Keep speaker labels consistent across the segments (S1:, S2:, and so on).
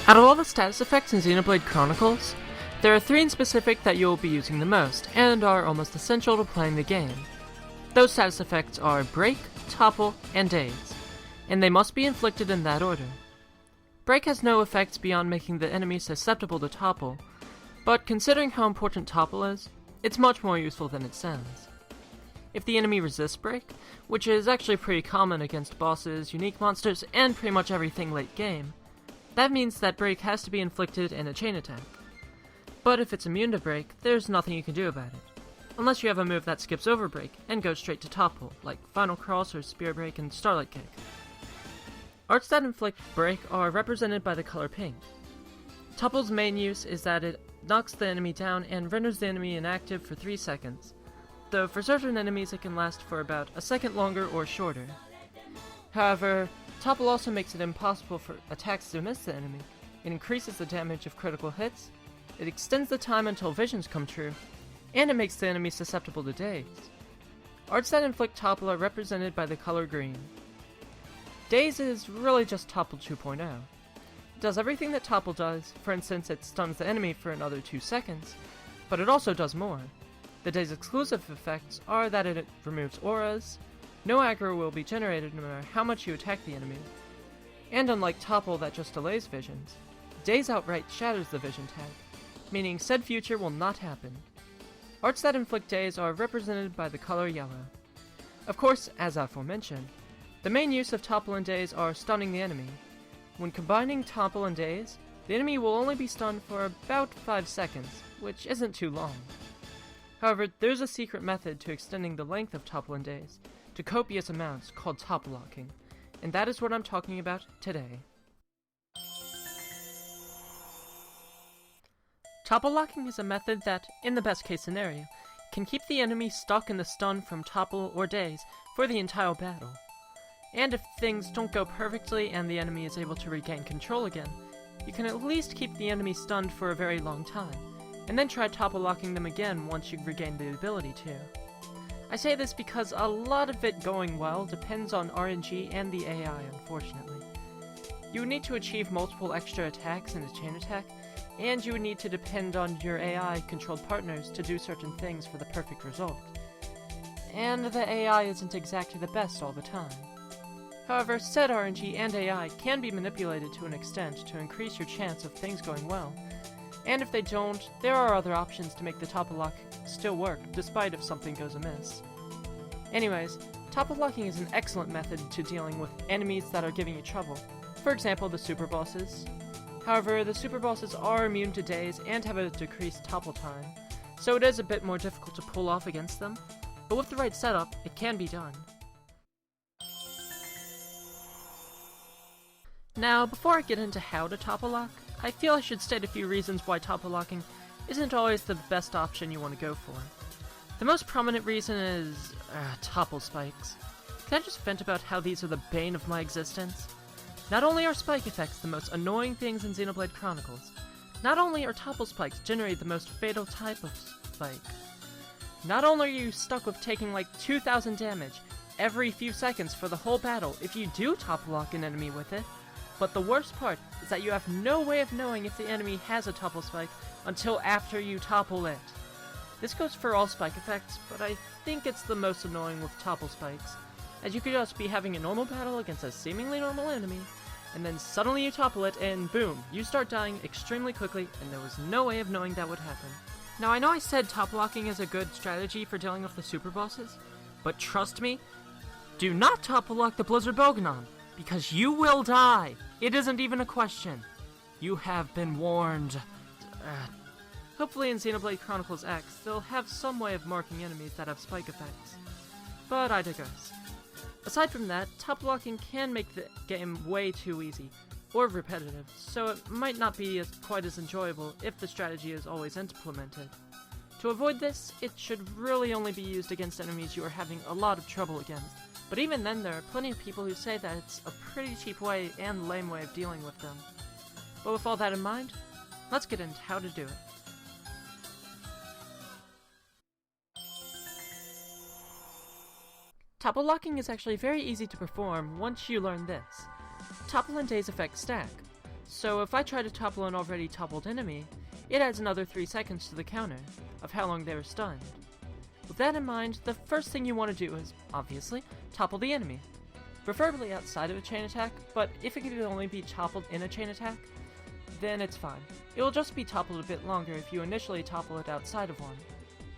S1: Out of all the status effects in Xenoblade Chronicles, there are 3 in specific that you'll be using the most, and are almost essential to playing the game. Those status effects are Break, Topple, and Daze, and they must be inflicted in that order. Break has no effects beyond making the enemy susceptible to Topple, but considering how important Topple is, it's much more useful than it sounds. If the enemy resists Break, which is actually pretty common against bosses, unique monsters, and pretty much everything late game, that means that Break has to be inflicted in a chain attack. But if it's immune to Break, there's nothing you can do about it, unless you have a move that skips over Break and goes straight to Topple, like Final Cross or Spear Break and Starlight Kick. Arts that inflict Break are represented by the color pink. Topple's main use is that it knocks the enemy down and renders the enemy inactive for 3 seconds, though for certain enemies it can last for about a second longer or shorter. However, Topple also makes it impossible for attacks to miss the enemy. It increases the damage of critical hits, it extends the time until visions come true, and it makes the enemy susceptible to Daze. Arts that inflict Topple are represented by the color green. Daze is really just Topple 2.0. It does everything that Topple does, for instance it stuns the enemy for another 2 seconds, but it also does more. The Daze exclusive effects are that it removes auras, no aggro will be generated no matter how much you attack the enemy, and unlike Topple that just delays visions, Daze outright shatters the vision tag, meaning said future will not happen. Arts that inflict Daze are represented by the color yellow. Of course, as aforementioned, the main use of Topple and Daze are stunning the enemy. When combining Topple and Daze, the enemy will only be stunned for about 5 seconds, which isn't too long. However, there's a secret method to extending the length of Topple and Daze to copious amounts called Topple Locking, and that is what I'm talking about today. Topple Locking is a method that, in the best case scenario, can keep the enemy stuck in the stun from Topple or Daze for the entire battle. And if things don't go perfectly and the enemy is able to regain control again, you can at least keep the enemy stunned for a very long time, and then try Topple Locking them again once you've regained the ability to. I say this because a lot of it going well depends on RNG and the AI, unfortunately. You would need to achieve multiple extra attacks in a chain attack, and you would need to depend on your AI-controlled partners to do certain things for the perfect result. And the AI isn't exactly the best all the time. However, said RNG and AI can be manipulated to an extent to increase your chance of things going well, and if they don't, there are other options to make the Topple Lock still work, despite if something goes amiss. Anyways, Topple Locking is an excellent method to dealing with enemies that are giving you trouble, for example the super bosses. However, the super bosses are immune to Daze and have a decreased Topple time, so it is a bit more difficult to pull off against them, but with the right setup, it can be done. Now, before I get into how to Topple Lock, I feel I should state a few reasons why Topple Locking isn't always the best option you want to go for. The most prominent reason is Topple spikes. Can I just vent about how these are the bane of my existence? Not only are spike effects the most annoying things in Xenoblade Chronicles, not only are Topple spikes generally the most fatal type of spike, not only are you stuck with taking like 2,000 damage every few seconds for the whole battle if you do Topple Lock an enemy with it, but the worst part is that you have no way of knowing if the enemy has a Topple spike until after you topple it. This goes for all spike effects, but I think it's the most annoying with Topple spikes, as you could just be having a normal battle against a seemingly normal enemy, and then suddenly you topple it and boom, you start dying extremely quickly and there was no way of knowing that would happen. Now I know I said Topple Locking is a good strategy for dealing with the super bosses, but trust me, do not Topple Lock the Blizzard Bogonon, because you will die! It isn't even a question. You have been warned. Hopefully in Xenoblade Chronicles X, they'll have some way of marking enemies that have spike effects. But I digress. Aside from that, Topple Locking can make the game way too easy, or repetitive, so it might not be quite as enjoyable if the strategy is always implemented. To avoid this, it should really only be used against enemies you are having a lot of trouble against, but even then there are plenty of people who say that it's a pretty cheap way and lame way of dealing with them. But with all that in mind, let's get into how to do it. Topple Locking is actually very easy to perform once you learn this. Topple and Daze effects stack. So if I try to topple an already toppled enemy, it adds another 3 seconds to the counter of how long they were stunned. With that in mind, the first thing you want to do is, obviously, topple the enemy. Preferably outside of a chain attack, but if it can only be toppled in a chain attack, then it's fine. It will just be toppled a bit longer if you initially topple it outside of one.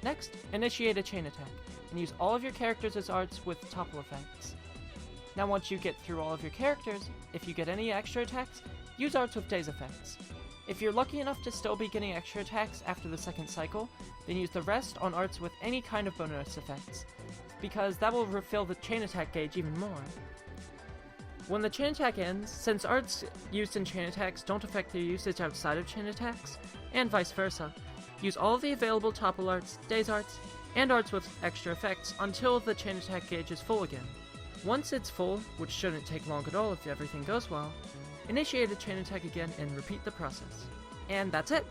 S1: Next, initiate a chain attack, and use all of your characters as arts with topple effects. Now once you get through all of your characters, if you get any extra attacks, use arts with daze effects. If you're lucky enough to still be getting extra attacks after the second cycle, then use the rest on arts with any kind of bonus effects, because that will refill the chain attack gauge even more. When the chain attack ends, since arts used in chain attacks don't affect their usage outside of chain attacks, and vice versa, use all of the available topple arts, daze arts, and arts with extra effects until the chain attack gauge is full again. Once it's full, which shouldn't take long at all if everything goes well, initiate a chain attack again and repeat the process. And that's it!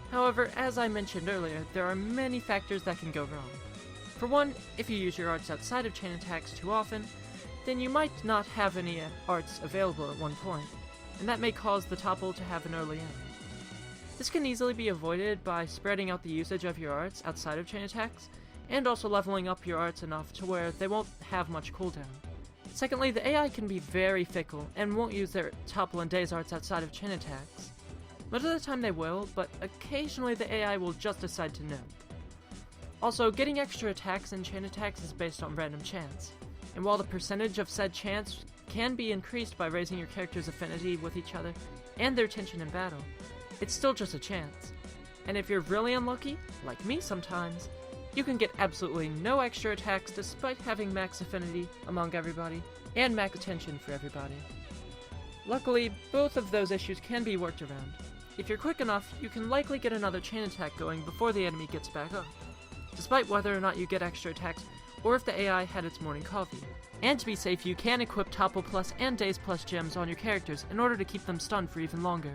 S1: However, as I mentioned earlier, there are many factors that can go wrong. For one, if you use your arts outside of chain attacks too often, then you might not have any arts available at one point, and that may cause the topple to have an early end. This can easily be avoided by spreading out the usage of your arts outside of chain attacks, and also leveling up your arts enough to where they won't have much cooldown. Secondly, the AI can be very fickle and won't use their topple and daze arts outside of chain attacks. Most of the time they will, but occasionally the AI will just decide to no. Also, getting extra attacks in chain attacks is based on random chance. And while the percentage of said chance can be increased by raising your character's affinity with each other and their tension in battle, it's still just a chance. And if you're really unlucky, like me sometimes, you can get absolutely no extra attacks despite having max affinity among everybody and max tension for everybody. Luckily, both of those issues can be worked around. If you're quick enough, you can likely get another chain attack going before the enemy gets back up, despite whether or not you get extra attacks or if the AI had its morning coffee. And to be safe, you can equip Topple Plus and Daze Plus gems on your characters in order to keep them stunned for even longer.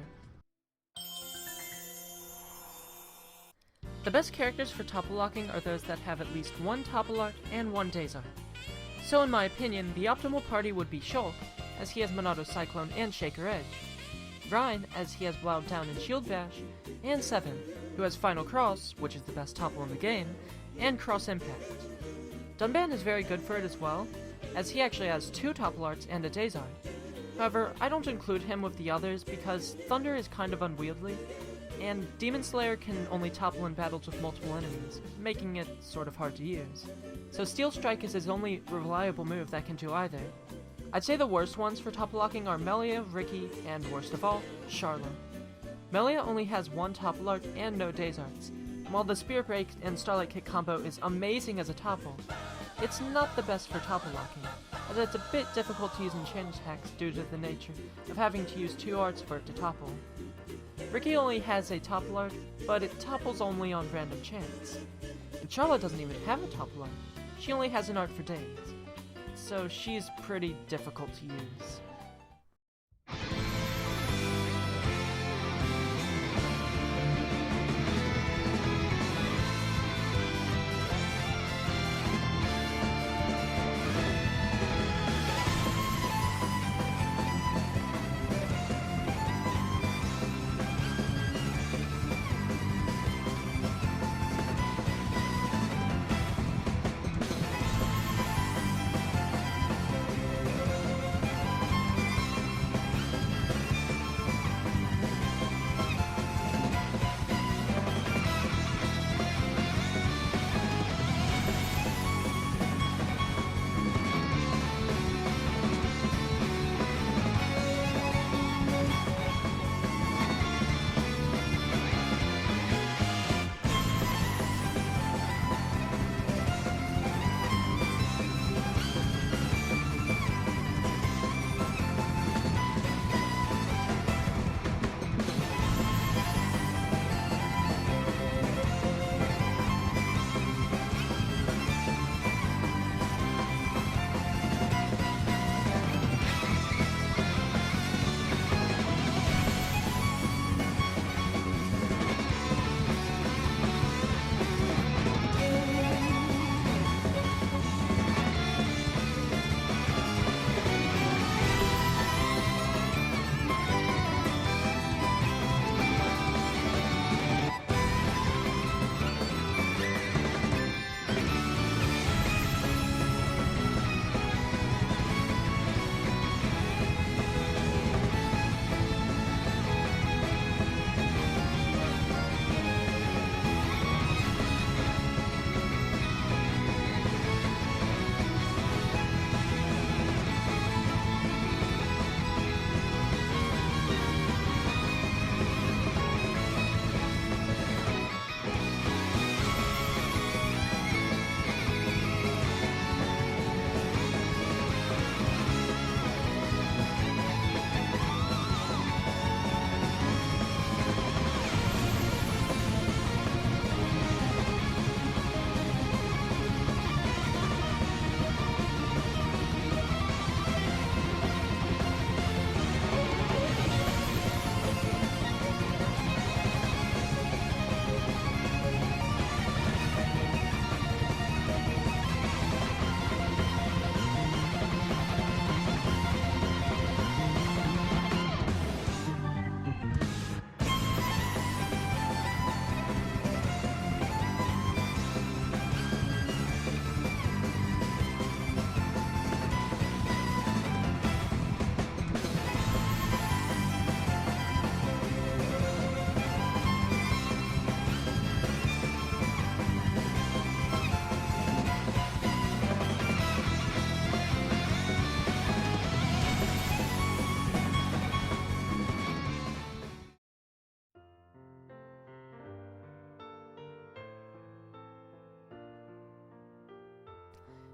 S1: The best characters for Topple Locking are those that have at least one Topple art and one Daze art. So in my opinion, the optimal party would be Shulk, as he has Monado Cyclone and Shaker Edge, Rhine, as he has Wild Down and Shield Bash, and Seven, who has Final Cross, which is the best topple in the game, and Cross Impact. Dunban is very good for it as well, as he actually has 2 topple arts and a Daze art. However, I don't include him with the others because Thunder is kind of unwieldy, and Demon Slayer can only topple in battles with multiple enemies, making it sort of hard to use. So Steel Strike is his only reliable move that can do either. I'd say the worst ones for topple locking are Melia, Ricky, and worst of all, Charlotte. Melia only has 1 topple art and no Daze arts, and while the Spirit Break and Starlight Kick combo is amazing as a topple, it's not the best for topple locking, as it's a bit difficult to use in chain attacks due to the nature of having to use 2 arts for it to topple. Ricky only has a topple art, but it topples only on random chance. And Charlotte doesn't even have a topple art, she only has an art for days, so she's pretty difficult to use.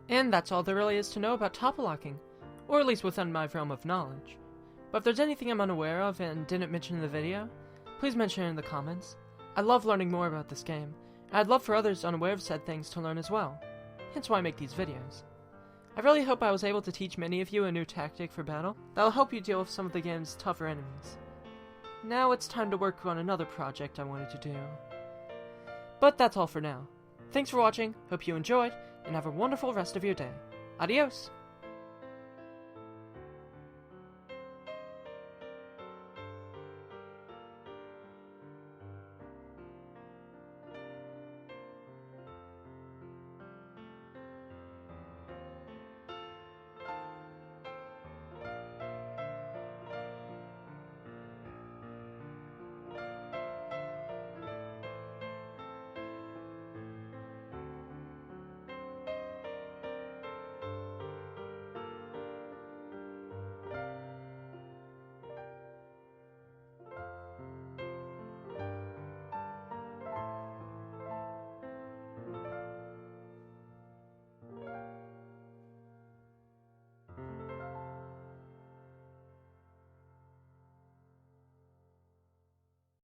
S1: And that's all there really is to know about Topple Locking, or at least within my realm of knowledge. But if there's anything I'm unaware of and didn't mention in the video, please mention it in the comments. I love learning more about this game, and I'd love for others unaware of said things to learn as well, hence why I make these videos. I really hope I was able to teach many of you a new tactic for battle that'll help you deal with some of the game's tougher enemies. Now it's time to work on another project I wanted to do. But that's all for now. Thanks for watching, hope you enjoyed, and have a wonderful rest of your day. Adios!